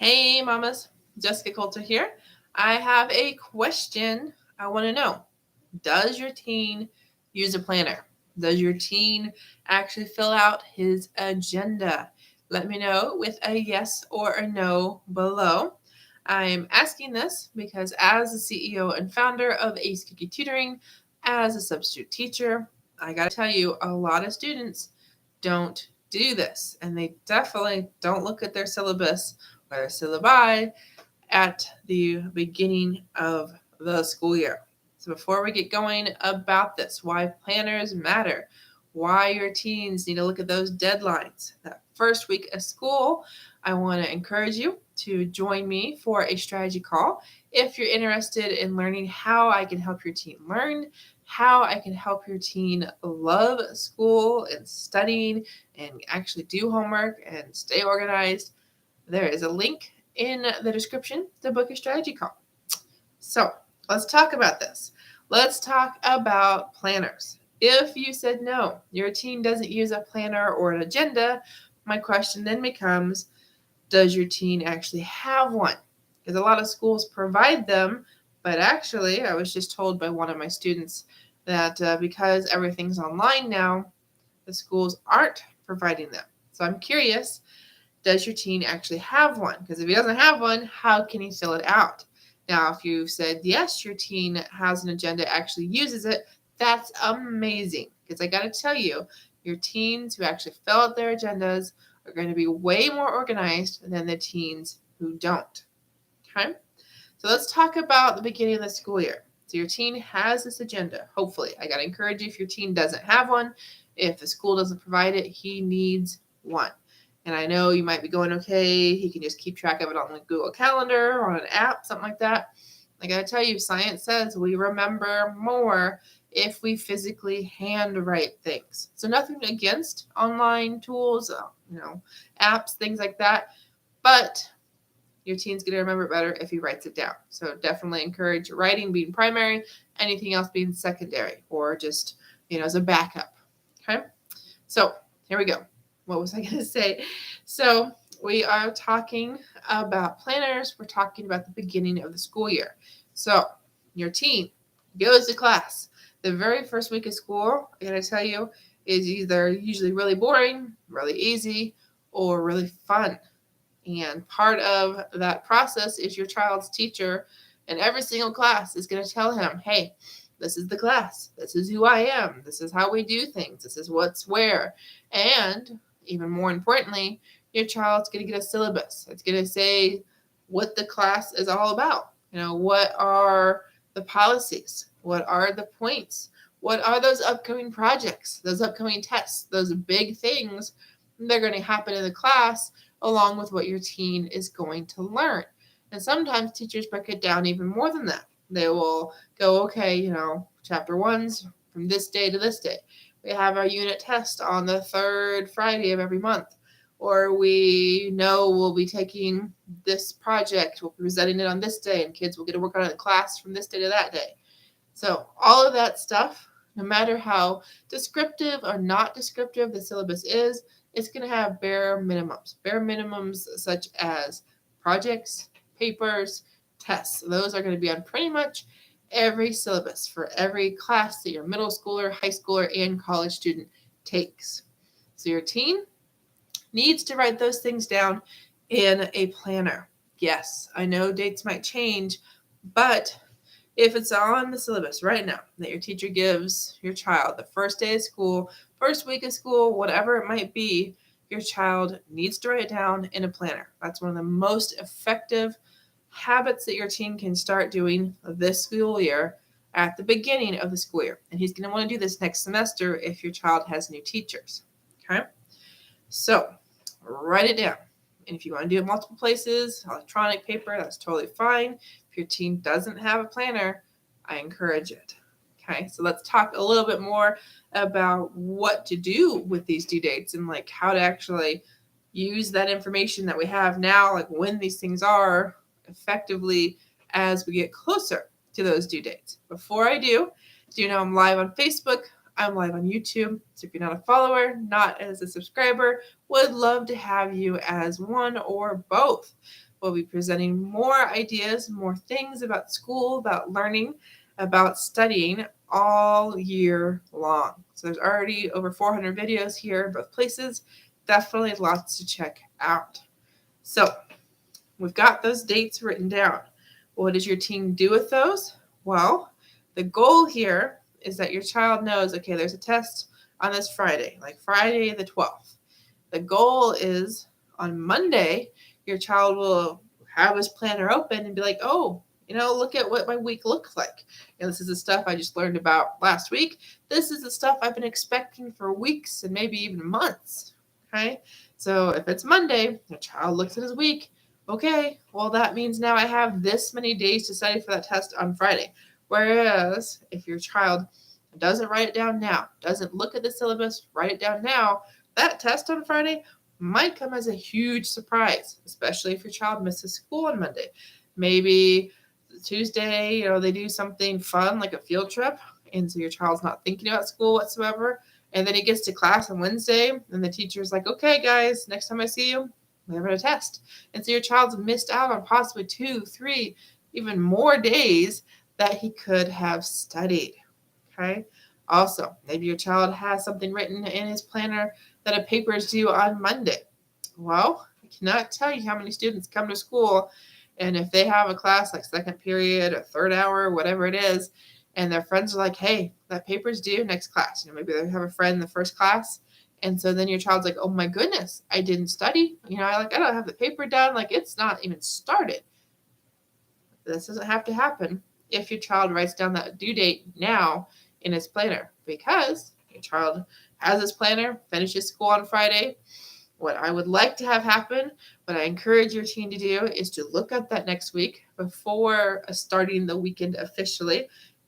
Hey, mamas. Jessica Coulter here. I have a question. I want to know, does your teen use a planner? Does your teen actually fill out his agenda? Let me know with a yes or a no below. I'm asking this because, as the CEO and founder of Ace Cookie Tutoring, as a substitute teacher, I got to tell you, a lot of students don't do this, and they definitely don't look at their syllabus or their syllabi at the beginning of the school year. So before we get going about this, why planners matter, why your teens need to look at those deadlines, that first week of school, I want to encourage you to join me for a strategy call. If you're interested in learning how I can help your teen learn, how I can help your teen love school and studying and actually do homework and stay organized, there is a link in the description to book a strategy call. So let's talk about this. Let's talk about planners. If you said no, your teen doesn't use a planner or an agenda, my question then becomes, does your teen actually have one? Because a lot of schools provide them, but actually, I was just told by one of my students that because everything's online now, the schools aren't providing them. So I'm curious, does your teen actually have one? Because if he doesn't have one, how can he fill it out? Now, if you said yes, your teen has an agenda, actually uses it, that's amazing. Because I got to tell you, your teens who actually fill out their agendas are going to be way more organized than the teens who don't. Okay? So let's talk about the beginning of the school year. So your teen has this agenda, hopefully. I got to encourage you, if your teen doesn't have one, if the school doesn't provide it, he needs one. And I know you might be going, okay, he can just keep track of it on the Google Calendar or on an app, something like that. I got to tell you, science says we remember more if we physically handwrite things. So nothing against online tools, apps, things like that. But your teen's going to remember it better if he writes it down. So definitely encourage writing being primary, anything else being secondary, or just, as a backup. Okay? So here we go. What was I going to say? So we are talking about planners. We're talking about the beginning of the school year. So your teen goes to class. The very first week of school, I got to tell you, is either usually really boring, really easy, or really fun. And part of that process is your child's teacher, and every single class is going to tell him, hey, this is the class. This is who I am. This is how we do things. This is what's where. And even more importantly, your child's going to get a syllabus. It's going to say what the class is all about. What are the policies? What are the points? What are those upcoming projects, those upcoming tests, those big things that are going to happen in the class along with what your teen is going to learn. And sometimes teachers break it down even more than that. They will go, okay, chapter 1's from this day to this day. We have our unit test on the third Friday of every month. Or we know we'll be taking this project, we'll be presenting it on this day, and kids will get to work on it in class from this day to that day. So all of that stuff, no matter how descriptive or not descriptive the syllabus is, it's going to have bare minimums such as projects, papers, tests. Those are going to be on pretty much every syllabus for every class that your middle schooler, high schooler, and college student takes. So your teen needs to write those things down in a planner. Yes, I know dates might change, but if it's on the syllabus right now that your teacher gives your child the first day of school, first week of school, whatever it might be, your child needs to write it down in a planner. That's one of the most effective habits that your teen can start doing this school year at the beginning of the school year. And he's going to want to do this next semester if your child has new teachers. Okay? So write it down. And if you want to do it multiple places, electronic paper, that's totally fine. If your teen doesn't have a planner, I encourage it. Okay, so let's talk a little bit more about what to do with these due dates and like how to actually use that information that we have now, like when these things are effectively as we get closer to those due dates. Before I do you know I'm live on Facebook, I'm live on YouTube. So if you're not a follower, not as a subscriber, would love to have you as one or both. We'll be presenting more ideas, more things about school, about learning, about studying all year long. So there's already over 400 videos here, both places. Definitely lots to check out. So we've got those dates written down. What does your teen do with those? Well, the goal here is that your child knows, okay, there's a test on this Friday, like Friday the 12th. The goal is on Monday, your child will have his planner open and be like, oh, look at what my week looks like. And this is the stuff I just learned about last week. This is the stuff I've been expecting for weeks and maybe even months. Okay. So if it's Monday, your child looks at his week. Okay, well, that means now I have this many days to study for that test on Friday. Whereas if your child doesn't write it down now, doesn't look at the syllabus, write it down now, that test on Friday might come as a huge surprise, especially if your child misses school on Monday. Maybe Tuesday, they do something fun like a field trip, and so your child's not thinking about school whatsoever. And then he gets to class on Wednesday, and the teacher's like, okay, guys, next time I see you, we're having a test. And so your child's missed out on possibly 2, 3, even more days that he could have studied. Okay. Also, maybe your child has something written in his planner that a paper is due on Monday. Well, I cannot tell you how many students come to school, and if they have a class like second period or third hour, whatever it is, and their friends are like, hey, that paper's due next class. Maybe they have a friend in the first class. And so then your child's like, oh my goodness, I didn't study. I don't have the paper done. Like, it's not even started. This doesn't have to happen if your child writes down that due date now in his planner, because your child has his planner, finishes school on Friday. What I would like to have happen, what I encourage your teen to do, is to look up that next week before starting the weekend officially.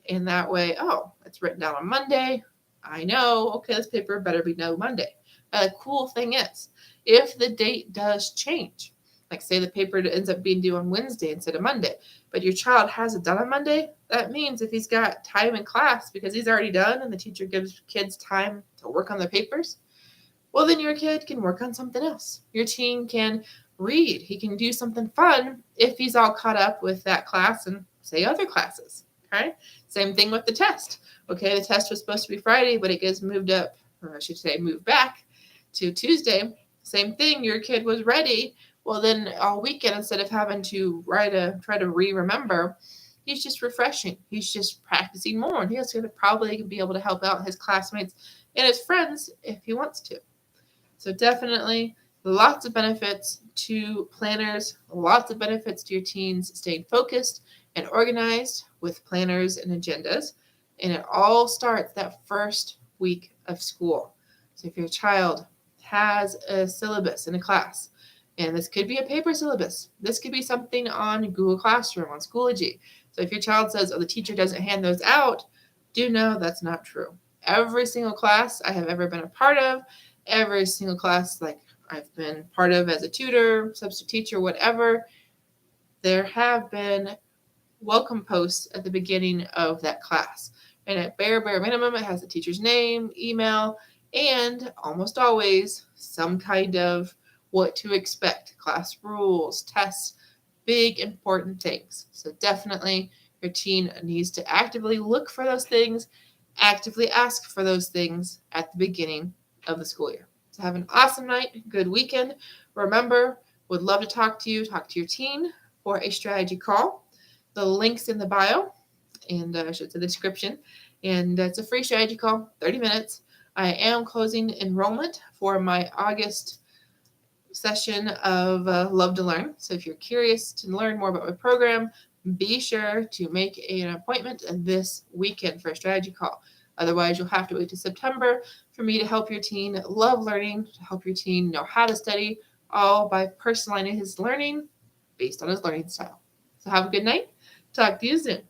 And that way, oh, it's written down on Monday. I know, okay, this paper better be no Monday. The cool thing is, if the date does change, like say the paper ends up being due on Wednesday instead of Monday, but your child has it done on Monday, that means if he's got time in class because he's already done and the teacher gives kids time to work on their papers, well, then your kid can work on something else. Your teen can read. He can do something fun if he's all caught up with that class and, say, other classes. Okay? Same thing with the test. Okay, the test was supposed to be Friday, but it gets moved up, or I should say moved back to Tuesday. Same thing, your kid was ready. Well, then all weekend, instead of having to try to remember, he's just refreshing. He's just practicing more. And he's going to probably be able to help out his classmates and his friends if he wants to. So definitely lots of benefits to planners, lots of benefits to your teens staying focused and organized with planners and agendas. And it all starts that first week of school. So if your child has a syllabus in a class, and this could be a paper syllabus, this could be something on Google Classroom, on Schoology. So if your child says, oh, the teacher doesn't hand those out, do know that's not true. Every single class I have ever been a part of, every single class like I've been part of as a tutor, substitute teacher, whatever, there have been welcome posts at the beginning of that class. And at bare minimum, it has the teacher's name, email, and almost always some kind of what to expect, class rules, tests, big important things. So definitely your teen needs to actively look for those things, actively ask for those things at the beginning of the school year. So have an awesome night, good weekend. Remember, would love to talk to your teen for a strategy call. The link's in the bio, and I should say the description. And it's a free strategy call, 30 minutes. I am closing enrollment for my August session of Love to Learn. So if you're curious to learn more about my program, be sure to make an appointment this weekend for a strategy call. Otherwise, you'll have to wait to September for me to help your teen love learning, to help your teen know how to study, all by personalizing his learning based on his learning style. So have a good night. Talk to you soon.